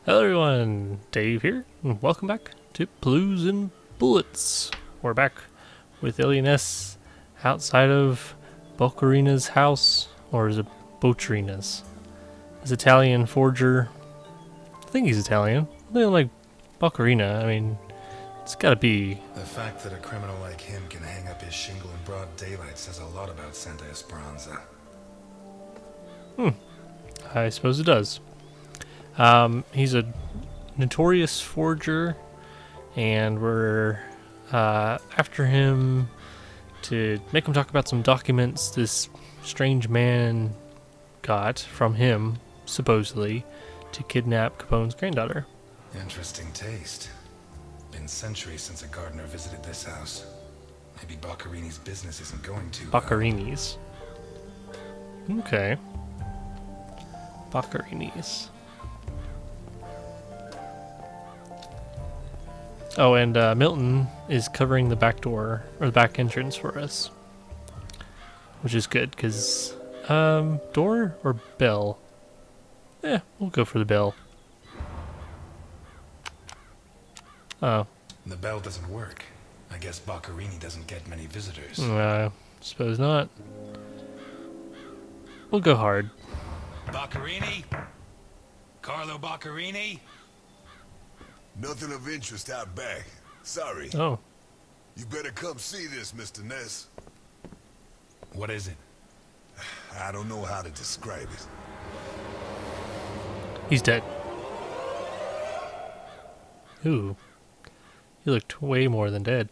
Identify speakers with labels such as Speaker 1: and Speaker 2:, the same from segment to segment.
Speaker 1: Hello everyone, Dave here, and welcome back to Blues and Bullets. We're back with Eliot Ness outside of Boccherini's house, or is it Boccherini's? His Italian forger. I think he's Italian. They don't like Boccherina. I mean, it's gotta be.
Speaker 2: The fact that a criminal like him can hang up his shingle in broad daylight says a lot about Santa Esperanza.
Speaker 1: I suppose it does. He's a notorious forger, and we're after him to make him talk about some documents this strange man got from him, supposedly, to kidnap Capone's granddaughter.
Speaker 2: Interesting taste. Been centuries since a gardener visited this house. Maybe Boccherini's business isn't going too well.
Speaker 1: Boccherini's. Okay. Boccherini's. Oh, and Milton is covering the back door, or the back entrance for us. Which is good, because, door or bell? Yeah, we'll go for the bell. Oh.
Speaker 2: The bell doesn't work. I guess Boccherini doesn't get many visitors.
Speaker 1: Suppose not. We'll go hard.
Speaker 2: Boccherini? Carlo Boccherini?
Speaker 3: Nothing of interest out back. Sorry.
Speaker 1: Oh.
Speaker 3: You better come see this, Mr. Ness.
Speaker 2: What is it?
Speaker 3: I don't know how to describe it.
Speaker 1: He's dead. Ooh. He looked way more than dead.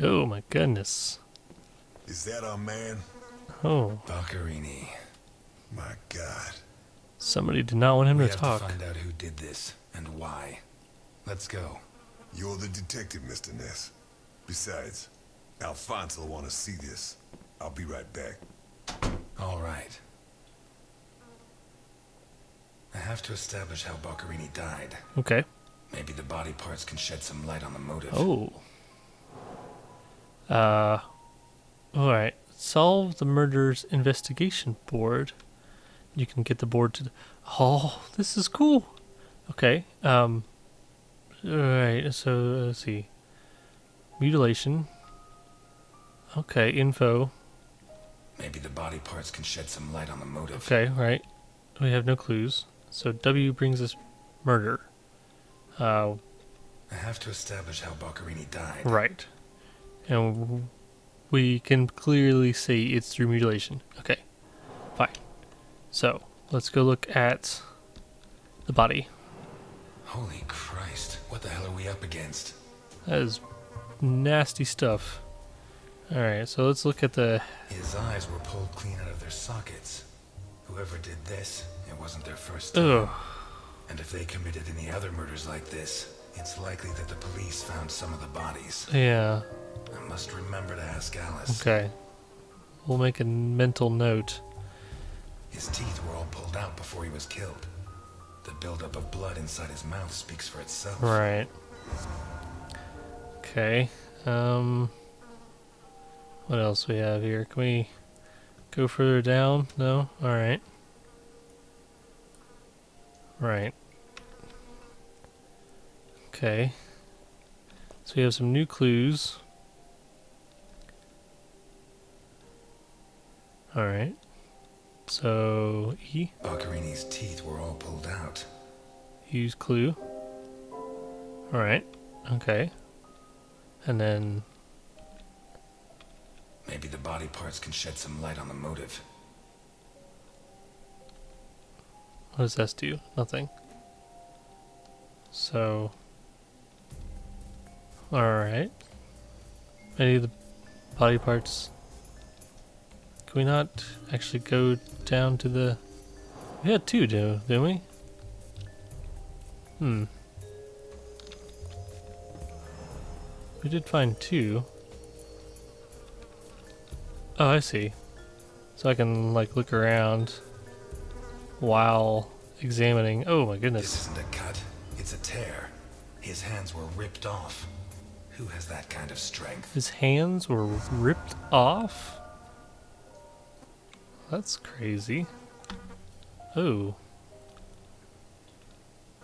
Speaker 1: Oh my goodness.
Speaker 3: Is that our man?
Speaker 1: Oh,
Speaker 2: Boccherini.
Speaker 3: My God.
Speaker 1: somebody did not want him
Speaker 2: We
Speaker 1: to
Speaker 2: have
Speaker 1: talk.
Speaker 2: to find out who did this and why. Let's go.
Speaker 3: You're the detective, Mr. Ness. Besides, Alfonso will want to see this. I'll be right back.
Speaker 2: All right. I have to establish how Boccherini died.
Speaker 1: Okay.
Speaker 2: Maybe the body parts can shed some light on the motive.
Speaker 1: Oh. Alright. Solve the murder's investigation board. You can get the board to... Oh, this is cool. Okay. Alright, so let's see. Mutilation. Okay, info.
Speaker 2: Maybe the body parts can shed some light on the motive.
Speaker 1: Okay, right. We have no clues. So W brings us murder.
Speaker 2: I have to establish how Boccherini died.
Speaker 1: Right. And we can clearly see it's through mutilation. Okay, fine. So, let's go look at the body.
Speaker 2: Holy Christ, what the hell are we up against?
Speaker 1: That is nasty stuff. Alright, so let's look at the...
Speaker 2: His eyes were pulled clean out of their sockets. Whoever did this, it wasn't their first time.
Speaker 1: Ugh.
Speaker 2: And if they committed any other murders like this, it's likely that the police found some of the bodies.
Speaker 1: Yeah.
Speaker 2: I must remember to ask Alice.
Speaker 1: Okay. We'll make a mental note.
Speaker 2: His teeth were all pulled out before he was killed. The buildup of blood inside his mouth speaks for itself.
Speaker 1: Right. Okay. What else we have here? Can we go further down? No? Alright. Right. Okay. So we have some new clues. Alright. So, E.
Speaker 2: Boccherini's teeth were all pulled out.
Speaker 1: Use clue. Alright. Okay. And then...
Speaker 2: Maybe the body parts can shed some light on the motive.
Speaker 1: what does S do? Nothing. So... Alright. Any of the body parts... Can we not actually go down to the... We had two, didn't we? We did find two. Oh, I see. So I can, like, look around while examining. Oh my
Speaker 2: This
Speaker 1: goodness.
Speaker 2: isn't a cut, it's a tear. His hands were ripped off. Who has that kind of strength?
Speaker 1: His hands were ripped off? That's crazy. Oh.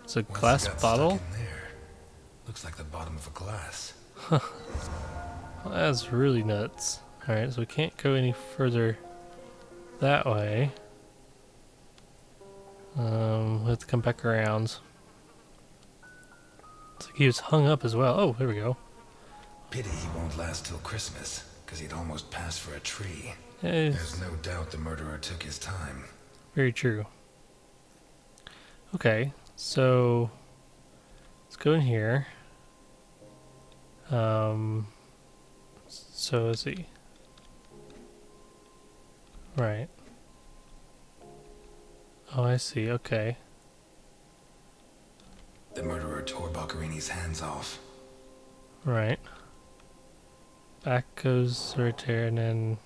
Speaker 1: It's a glass bottle?
Speaker 2: Stuck in there? Looks like the bottom of a glass.
Speaker 1: Well, that's really nuts. Alright, so we can't go any further that way. We have to come back around. It's like he was hung up as well. Oh, there we go.
Speaker 2: Pity he won't last till Christmas, because he'd almost passed for a tree.
Speaker 1: Yeah,
Speaker 2: There's no doubt the murderer took his time.
Speaker 1: very true. Okay, so let's go in here. So let's see. Right. Oh, I see. Okay.
Speaker 2: The murderer tore Boccherini's hands off.
Speaker 1: Right. Back goes right there, and then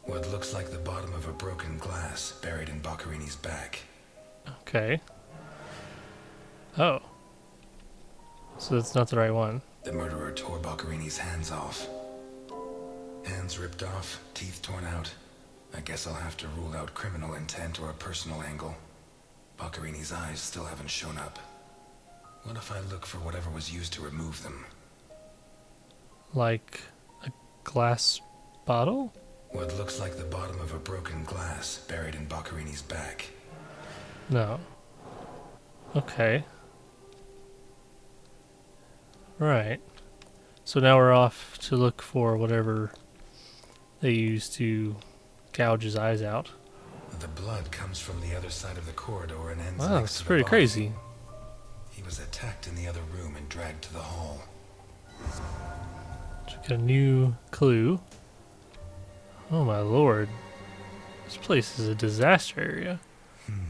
Speaker 2: What looks like the bottom of a broken glass buried in Boccherini's back.
Speaker 1: okay. Oh. So that's not the right one.
Speaker 2: The murderer tore Boccherini's hands off. Hands ripped off, teeth torn out. I guess I'll have to rule out criminal intent or a personal angle. Boccherini's eyes still haven't shown up. What if I look for whatever was used to remove them?
Speaker 1: Like a glass bottle?
Speaker 2: What looks like the bottom of a broken glass buried in Boccherini's back.
Speaker 1: No. Okay. Right. So now we're off to look for whatever they used to gouge his eyes out.
Speaker 2: The blood comes from the other side of the corridor and ends
Speaker 1: Wow,
Speaker 2: next
Speaker 1: that's
Speaker 2: to the
Speaker 1: pretty
Speaker 2: body.
Speaker 1: crazy.
Speaker 2: He was attacked in the other room and dragged to the hall.
Speaker 1: Just got a new clue. Oh my lord. This place is a disaster area.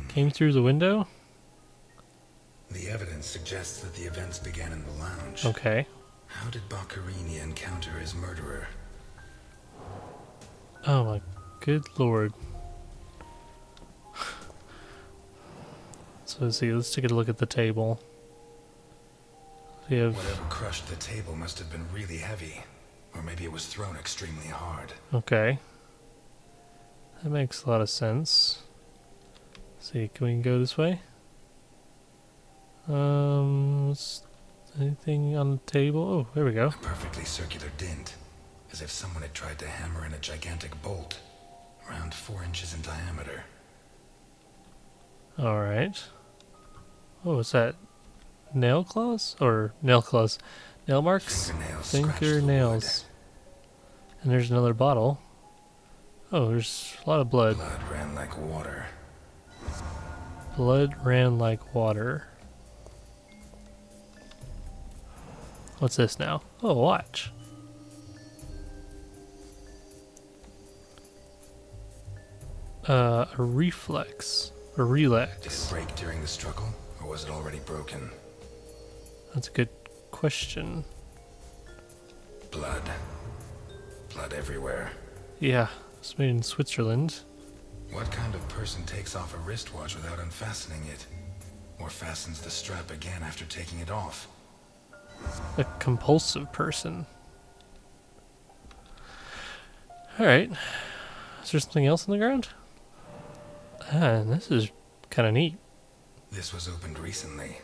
Speaker 1: Came through the window?
Speaker 2: The evidence suggests that the events began in the lounge.
Speaker 1: Okay.
Speaker 2: How did Boccherini encounter his murderer?
Speaker 1: Oh my good lord. So let's see, let's take a look at the table. We have,
Speaker 2: Whatever crushed the table must have been really heavy. Or maybe it was thrown extremely hard.
Speaker 1: okay. That makes a lot of sense. Let's see, can we go this way? Anything on the table? Oh, there we go.
Speaker 2: A perfectly circular dint. As if someone had tried to hammer in a gigantic bolt. Around 4 inches in diameter.
Speaker 1: Alright. Oh, what's that? Nail claws? Or nail claws? Nail marks?
Speaker 2: Fingernails scratched the
Speaker 1: Fingernails. And there's another bottle. Oh, there's a lot of blood.
Speaker 2: wood. Blood ran like water.
Speaker 1: Blood ran like water. What's this now? Oh, a watch. A reflex. A
Speaker 2: Did it
Speaker 1: relax.
Speaker 2: break during the struggle? Or was it already broken?
Speaker 1: That's a good question.
Speaker 2: Blood. Blood everywhere.
Speaker 1: Yeah, it's made in Switzerland.
Speaker 2: What kind of person takes off a wristwatch without unfastening it? Or fastens the strap again after taking it off?
Speaker 1: A compulsive person. Alright. Is there something else on the ground? Ah, this is kind of neat.
Speaker 2: This was opened recently.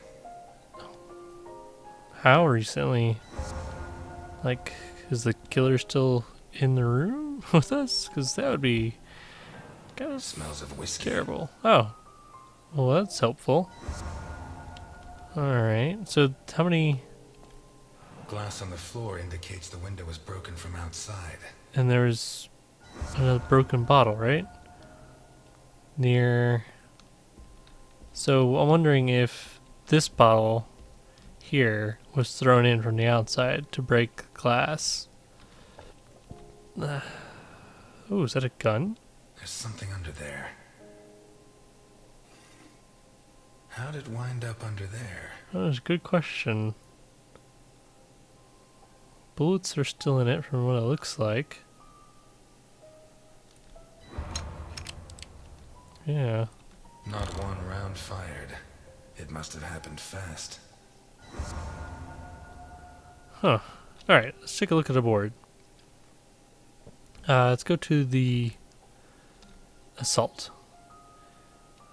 Speaker 1: How recently? Like, is the killer still in the room with us? Because that would be kind of
Speaker 2: Smells of whiskey.
Speaker 1: terrible. Oh. Well, that's helpful. Alright, so how many...
Speaker 2: Glass on the floor indicates the window was broken from outside.
Speaker 1: And there's another broken bottle, right? Near... So I'm wondering if this bottle here was thrown in from the outside to break glass. Oh, is that a gun?
Speaker 2: There's something under there. How'd it wind up under there?
Speaker 1: Oh, that's a good question. Bullets are still in it from what it looks like. Yeah.
Speaker 2: Not one round fired. It must have happened fast.
Speaker 1: Huh. Alright, let's take a look at the board. Let's go to the assault.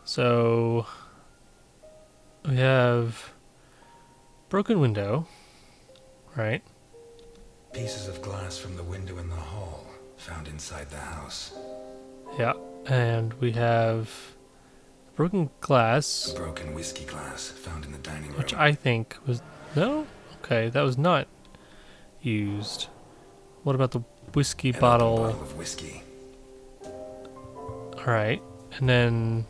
Speaker 1: So we have broken window, right?
Speaker 2: Pieces of glass from the window in the hall found inside the house.
Speaker 1: Yeah, and we have broken glass,
Speaker 2: A broken whiskey glass found in the dining room.
Speaker 1: which I think was no. Okay, that was not used. What about the whiskey
Speaker 2: An open
Speaker 1: bottle?
Speaker 2: bottle of whiskey.
Speaker 1: All right, and then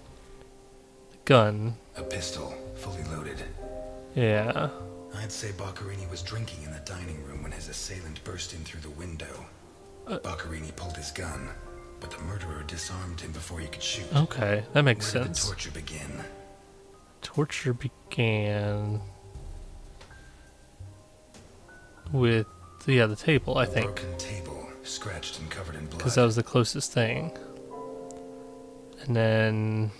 Speaker 1: the gun.
Speaker 2: A pistol, fully loaded.
Speaker 1: Yeah.
Speaker 2: I'd say Boccherini was drinking in the dining room when his assailant burst in through the window. Boccherini pulled his gun, but the murderer disarmed him before he could shoot.
Speaker 1: Okay, that makes
Speaker 2: Where did
Speaker 1: sense.
Speaker 2: the torture begin?
Speaker 1: Torture began with the table, I
Speaker 2: A
Speaker 1: think,
Speaker 2: broken table, scratched and covered in blood.
Speaker 1: because that was the closest thing. And then,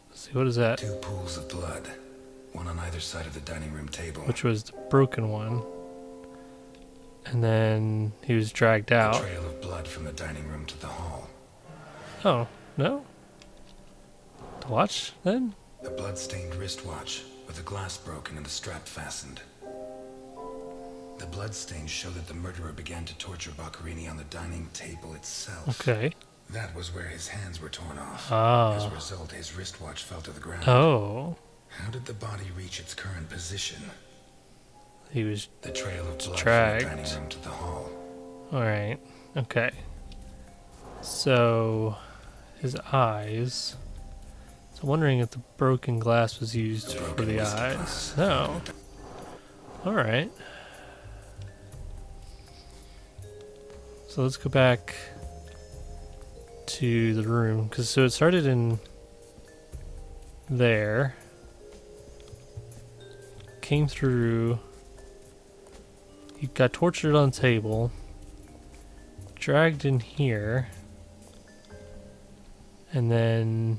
Speaker 1: let's see, what is that?
Speaker 2: 2 pools of blood, one on either side of the dining room table.
Speaker 1: Which was the broken one. And then he was dragged
Speaker 2: A
Speaker 1: out.
Speaker 2: trail of blood from the dining room to the hall.
Speaker 1: Oh, no? The watch, then?
Speaker 2: A blood-stained wristwatch with the glass broken and the strap fastened. The bloodstains show that the murderer began to torture Boccherini on the dining table itself.
Speaker 1: Okay.
Speaker 2: That was where his hands were torn off.
Speaker 1: Ah.
Speaker 2: As a result, his wristwatch fell to the ground.
Speaker 1: Oh.
Speaker 2: How did the body reach its current position?
Speaker 1: He was...
Speaker 2: The trail of blood
Speaker 1: Dragged.
Speaker 2: from the dining room to the hall.
Speaker 1: Alright. Okay. So, his eyes... So I'm wondering if the broken glass was used
Speaker 2: The
Speaker 1: for
Speaker 2: broken
Speaker 1: the
Speaker 2: whiskey
Speaker 1: eyes.
Speaker 2: glass.
Speaker 1: No. Alright. So let's go back to the room. So it started in there. Came through. He got tortured on the table. Dragged in here. And then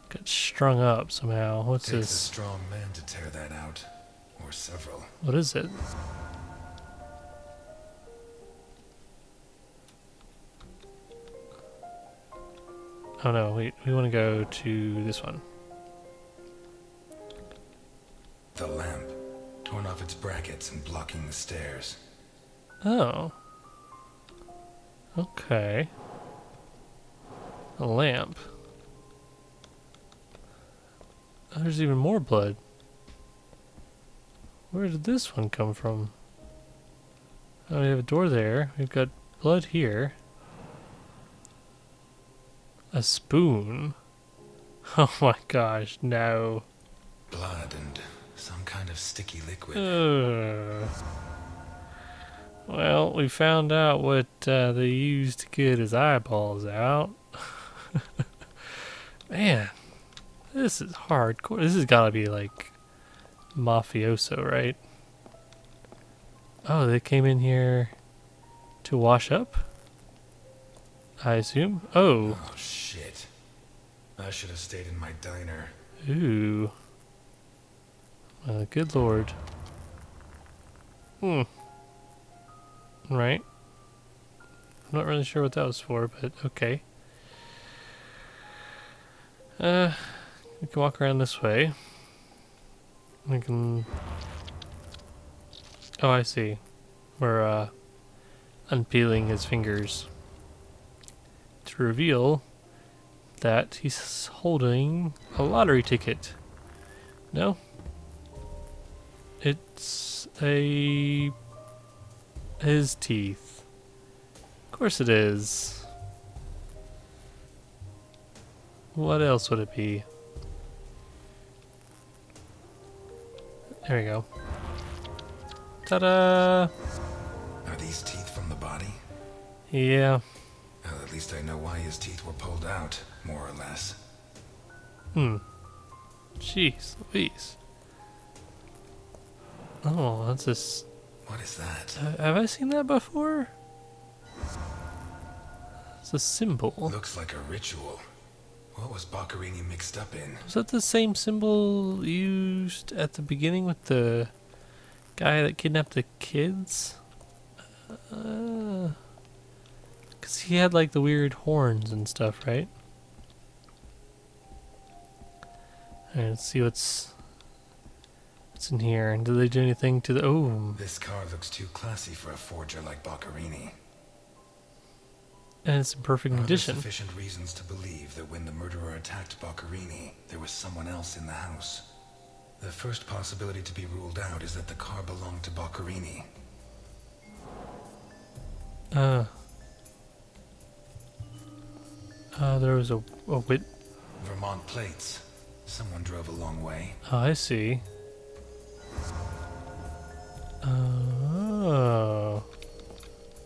Speaker 1: got strung up somehow. What's
Speaker 2: Takes a
Speaker 1: this?
Speaker 2: strong man to tear that out. Or several.
Speaker 1: What is it? Oh no, we want to go to this one.
Speaker 2: The lamp, torn off its brackets and blocking the stairs.
Speaker 1: Oh. Okay. A lamp. Oh, there's even more blood. Where did this one come from? Oh, we have a door there. We've got blood here. A spoon. Oh my gosh, no.
Speaker 2: Blood and some kind of sticky liquid.
Speaker 1: Well, we found out what they used to get his eyeballs out. Man, this is hardcore. This has got to be like mafioso, right? Oh, they came in here to wash up? I assume? Oh.
Speaker 2: Oh, shit. I should have stayed in my diner.
Speaker 1: Ooh. Good lord. Hmm. Right. I'm not really sure what that was for, but okay. We can walk around this way. We can... Oh, I see. We're, unpeeling his fingers to reveal that he's holding a lottery ticket. No? It's his teeth. Of course it is. What else would it be? There we go. Ta-da!
Speaker 2: Are these teeth from the body?
Speaker 1: Yeah.
Speaker 2: Well, at least I know why his teeth were pulled out, more or less.
Speaker 1: Jeez Louise. Oh, that's this.
Speaker 2: What is that?
Speaker 1: Have I seen that before? It's a symbol.
Speaker 2: Looks like a ritual. What was Boccherini mixed up in?
Speaker 1: Was that the same symbol used at the beginning with the Guy that kidnapped the kids? Because he had like the weird horns and stuff, right? Alright, let's see what's in here. And did they do anything to the... Oh,
Speaker 2: This car looks too classy for a forger like Boccherini.
Speaker 1: and it's in perfect
Speaker 2: Are there
Speaker 1: condition.
Speaker 2: sufficient reasons to believe that when the murderer attacked Boccherini, there was someone else in the house? The first possibility to be ruled out is that the car belonged to Boccherini.
Speaker 1: There was a wit...
Speaker 2: Vermont plates. Someone drove a long way.
Speaker 1: Oh, I see. Oh.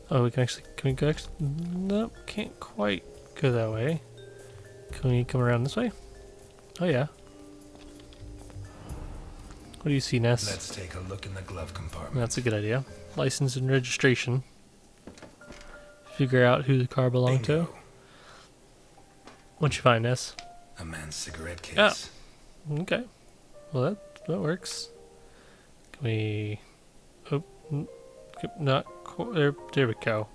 Speaker 1: Oh, we can we go actually... Nope, can't quite go that way. Can we come around this way? Oh, yeah. What do you see, Ness?
Speaker 2: Let's take a look in the glove compartment.
Speaker 1: That's a good idea. License and registration. Figure out who the car belonged to.
Speaker 2: Bingo.
Speaker 1: What'd you find, Ness?
Speaker 2: A man's cigarette case.
Speaker 1: Oh. Okay. Well, that works. Can we... Oh, not... There we go.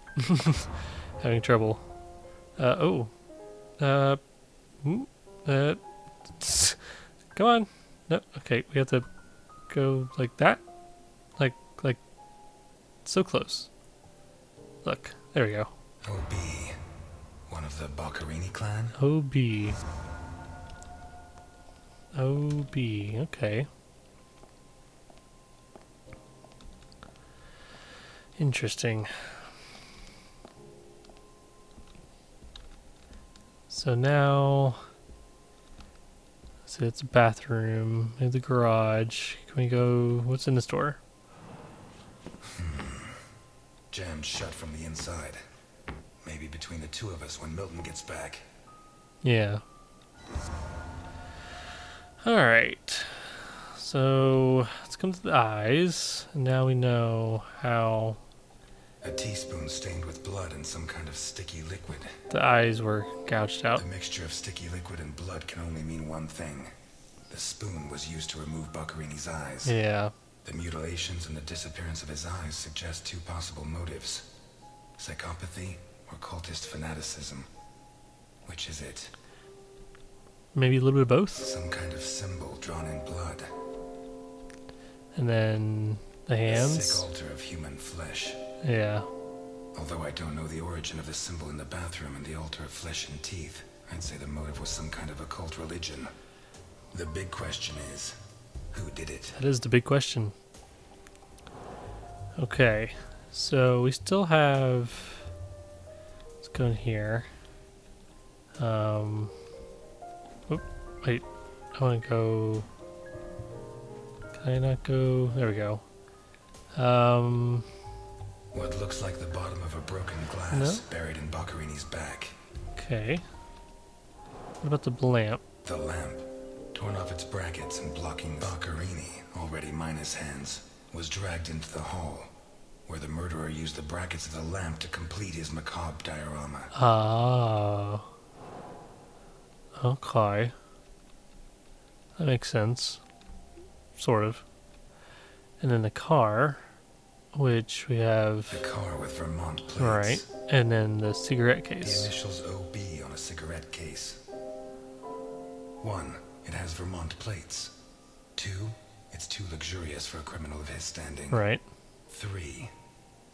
Speaker 1: Having trouble. Oh. Come on. No, okay, we have to go like that. Like, so close. Look, there we go.
Speaker 2: OB. One of the Boccherini clan?
Speaker 1: OB. OB, okay. Interesting. So now, so it's a bathroom, maybe the garage. Can we go, what's in the store?
Speaker 2: Jammed shut from the inside. Maybe between the two of us when Milton gets back.
Speaker 1: Yeah. Alright. So, let's come to the eyes. And now we know how
Speaker 2: A teaspoon stained with blood and some kind of sticky liquid.
Speaker 1: the eyes were gouged out.
Speaker 2: The mixture of sticky liquid and blood can only mean one thing. The spoon was used to remove Boccherini's eyes.
Speaker 1: Yeah.
Speaker 2: The mutilations and the disappearance of his eyes suggest two possible motives. Psychopathy or cultist fanaticism. Which is it?
Speaker 1: Maybe a little bit of both.
Speaker 2: Some kind of symbol drawn in blood.
Speaker 1: And then the
Speaker 2: A
Speaker 1: hands.
Speaker 2: sick altar of human flesh.
Speaker 1: Yeah.
Speaker 2: Although I don't know the origin of the symbol in the bathroom and the altar of flesh and teeth, I'd say the motive was some kind of occult religion. The big question is, who did it?
Speaker 1: That is the big question. Okay. So we still have... Let's go in here. Oop, wait. I want to go... Can I not go? There we go.
Speaker 2: What looks like the bottom of a broken glass buried in Boccherini's back.
Speaker 1: Okay. What about the lamp?
Speaker 2: The lamp, torn off its brackets and blocking Boccherini, already minus hands, was dragged into the hall, where the murderer used the brackets of the lamp to complete his macabre diorama.
Speaker 1: Ah. Okay. That makes sense. Sort of. And then the car, which we have...
Speaker 2: The car with Vermont plates.
Speaker 1: Right. And then the cigarette
Speaker 2: The
Speaker 1: case.
Speaker 2: initials OB on a cigarette case. 1. It has Vermont plates. 2. It's too luxurious for a criminal of his standing.
Speaker 1: Right.
Speaker 2: 3.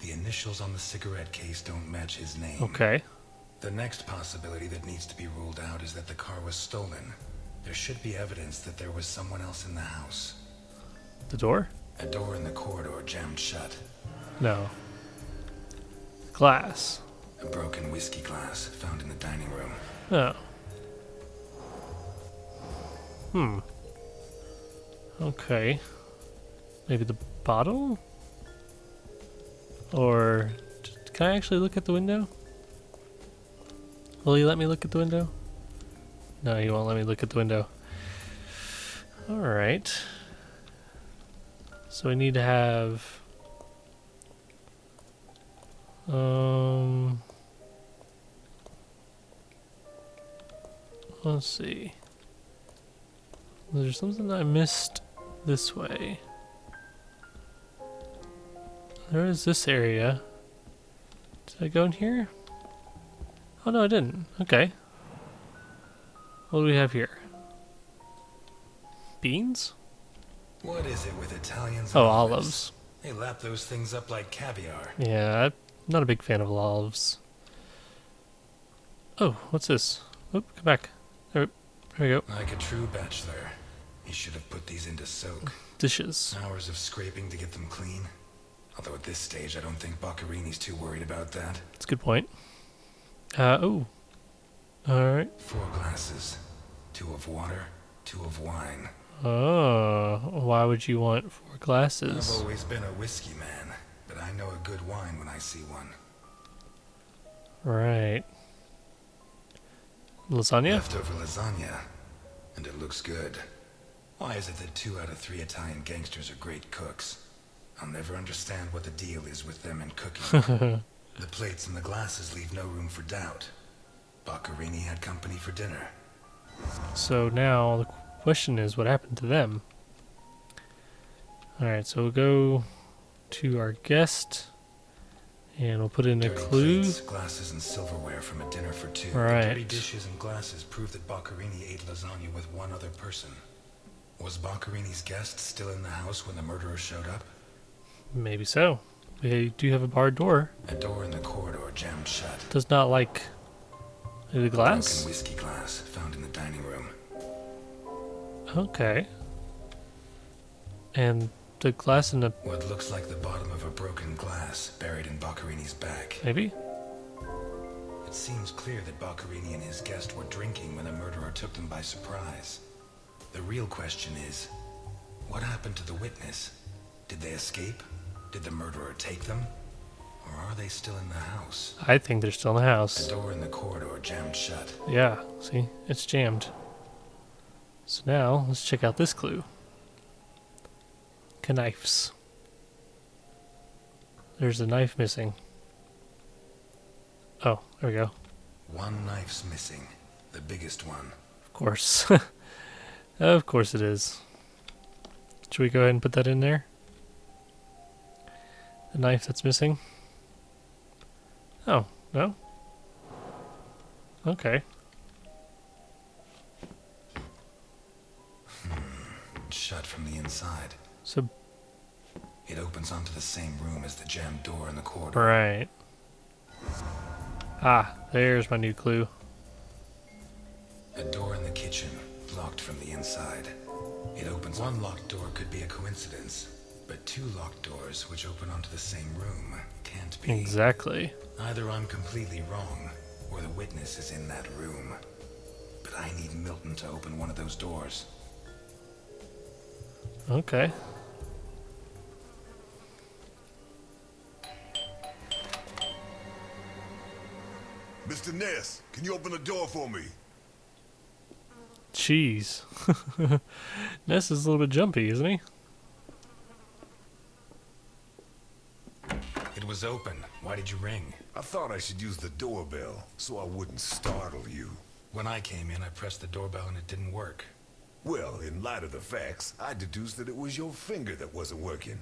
Speaker 2: The initials on the cigarette case don't match his name.
Speaker 1: Okay.
Speaker 2: The next possibility that needs to be ruled out is that the car was stolen. There should be evidence that there was someone else in the house.
Speaker 1: The door?
Speaker 2: A door in the corridor jammed shut.
Speaker 1: No. Glass.
Speaker 2: A broken whiskey glass found in the dining room.
Speaker 1: Oh. Okay. Maybe the bottle? Or... Can I actually look at the window? Will you let me look at the window? No, you won't let me look at the window. Alright. So we need to have... Let's see. There's something that I missed this way. there is this area. Did I go in here? Oh no, I didn't. Okay. What do we have here? Beans?
Speaker 2: What is it with Italians and
Speaker 1: Oh, olives.
Speaker 2: They lap those things up like caviar.
Speaker 1: Yeah, I'm not a big fan of olives. Oh, what's this? Oop, come back. There we go.
Speaker 2: Like a true bachelor, he should have put these into soak.
Speaker 1: Dishes.
Speaker 2: Hours of scraping to get them clean. Although at this stage, I don't think Boccherini's too worried about that.
Speaker 1: That's a good point. Oh. Alright.
Speaker 2: 4 glasses. 2 of water, 2 of wine.
Speaker 1: Oh, why would you want 4
Speaker 2: I've
Speaker 1: glasses?
Speaker 2: always been a whiskey man, but I know a good wine when I see one.
Speaker 1: Right. Lasagna?
Speaker 2: Leftover lasagna, and it looks good. Why is it that 2 out of 3 Italian gangsters are great cooks? I'll never understand what the deal is with them and cooking. The plates and the glasses leave no room for doubt. Boccherini had company for dinner.
Speaker 1: So now the question is, what happened to them? Alright, so we'll go to our guest, and we'll put in a
Speaker 2: Dirty
Speaker 1: clue.
Speaker 2: plates, glasses, and silverware from a dinner for 2.
Speaker 1: Right.
Speaker 2: The dirty dishes and glasses prove that Boccherini ate lasagna with one other person. Was Boccherini's guest still in the house when the murderer showed up?
Speaker 1: Maybe so. We do have a barred door.
Speaker 2: A door in the corridor jammed shut.
Speaker 1: Does not like the glass.
Speaker 2: Broken whiskey glass found in the dining room.
Speaker 1: Okay. And the glass in the...
Speaker 2: What looks like the bottom of a broken glass buried in Boccherini's bag.
Speaker 1: Maybe?
Speaker 2: It seems clear that Boccherini and his guest were drinking when the murderer took them by surprise. The real question is, what happened to the witness? Did they escape? Did the murderer take them? Or are they still in the house?
Speaker 1: I think they're still in the
Speaker 2: The
Speaker 1: house.
Speaker 2: door in the corridor jammed shut.
Speaker 1: Yeah, see? It's jammed. So now, let's check out this clue. Knives. There's a knife missing. Oh, there we go.
Speaker 2: One knife's missing. The biggest one.
Speaker 1: Of course. Of course it is. Should we go ahead and put that in there? The knife that's missing? Oh, no? Okay.
Speaker 2: Shut from the inside.
Speaker 1: So,
Speaker 2: It opens onto the same room as the jammed door in the corridor.
Speaker 1: right. Ah, there's my new clue.
Speaker 2: A door in the kitchen, locked from the inside. It opens. One locked door could be a coincidence, but 2 locked doors which open onto the same room can't be.
Speaker 1: Exactly.
Speaker 2: Either I'm completely wrong, or the witness is in that room. But I need Milton to open one of those doors.
Speaker 1: Okay.
Speaker 3: Mr. Ness, can you open the door for me?
Speaker 1: Jeez. Ness is a little bit jumpy, isn't he?
Speaker 2: It was open. Why did you ring?
Speaker 3: I thought I should use the doorbell so I wouldn't startle you.
Speaker 2: When I came in, I pressed the doorbell and it didn't work.
Speaker 3: Well, in light of the facts, I deduced that it was your finger that wasn't working.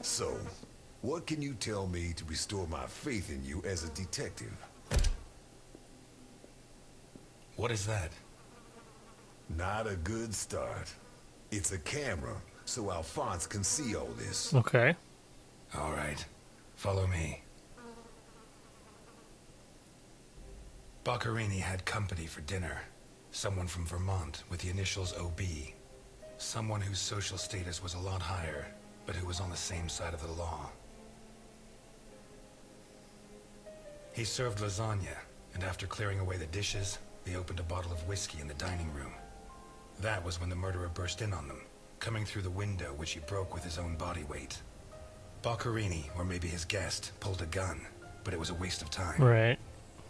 Speaker 3: So, what can you tell me to restore my faith in you as a detective?
Speaker 2: What is that?
Speaker 3: Not a good start. It's a camera, so Alphonse can see all this.
Speaker 1: Okay.
Speaker 2: All right. Follow me. Boccherini had company for dinner. Someone from Vermont with the initials OB. Someone whose social status was a lot higher, but who was on the same side of the law. He served lasagna, and after clearing away the dishes, they opened a bottle of whiskey in the dining room. That was when the murderer burst in on them, coming through the window which he broke with his own body weight. Boccherini, or maybe his guest, pulled a gun, but it was a waste of time.
Speaker 1: Right.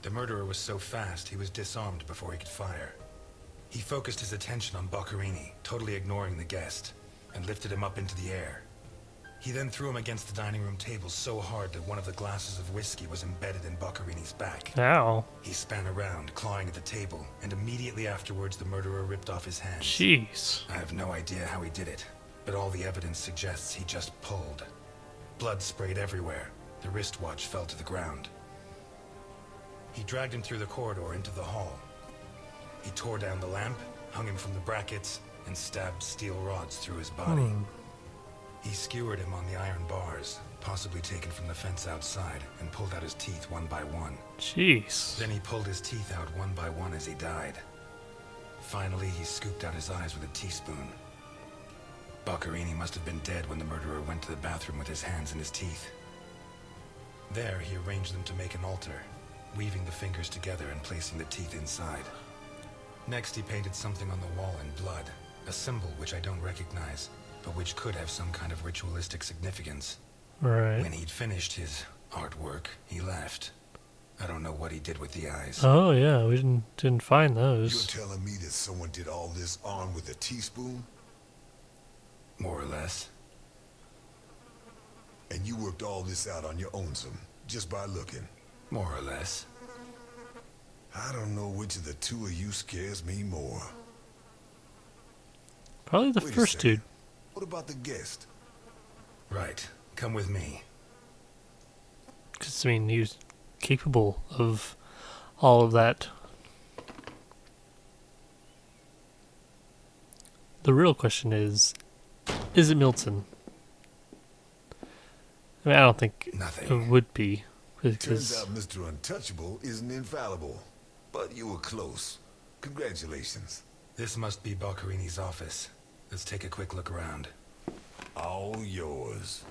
Speaker 2: The murderer was so fast, he was disarmed before he could fire. He focused his attention on Boccherini, totally ignoring the guest, and lifted him up into the air. He then threw him against the dining room table so hard that one of the glasses of whiskey was embedded in Boccherini's back.
Speaker 1: Ow.
Speaker 2: He span around, clawing at the table, and immediately afterwards the murderer ripped off his hands.
Speaker 1: Jeez.
Speaker 2: I have no idea how he did it, but all the evidence suggests he just pulled. Blood sprayed everywhere. The wristwatch fell to the ground. He dragged him through the corridor into the hall. He tore down the lamp, hung him from the brackets, and stabbed steel rods through his body. He skewered him on the iron bars, possibly taken from the fence outside, and pulled out his teeth one by one.
Speaker 1: Jeez.
Speaker 2: Then he pulled his teeth out one by one as he died. Finally, he scooped out his eyes with a teaspoon. Boccherini must have been dead when the murderer went to the bathroom with his hands in his teeth. There, he arranged them to make an altar, weaving the fingers together and placing the teeth inside. Next, he painted something on the wall in blood, a symbol which I don't recognize, but which could have some kind of ritualistic significance.
Speaker 1: Right.
Speaker 2: When he'd finished his artwork, he left. I don't know what he did with the eyes.
Speaker 1: Oh yeah, we didn't find those.
Speaker 3: You're telling me that someone did all this armed with a teaspoon?
Speaker 2: More or less.
Speaker 3: And you worked all this out on your own, just by looking?
Speaker 2: More or less.
Speaker 3: I don't know which of the two of you scares me more.
Speaker 1: Probably the
Speaker 3: Wait a
Speaker 1: first
Speaker 3: second.
Speaker 1: dude.
Speaker 3: What about the guest?
Speaker 2: Right. Come with me.
Speaker 1: Because, I mean, he was capable of all of that. The real question is it Milton? I mean, I don't think
Speaker 2: Nothing.
Speaker 1: it would be.
Speaker 3: Turns
Speaker 1: Because,
Speaker 3: out Mr. Untouchable isn't infallible. But you were close. Congratulations.
Speaker 2: This must be Boccherini's office. Let's take a quick look around.
Speaker 3: All yours.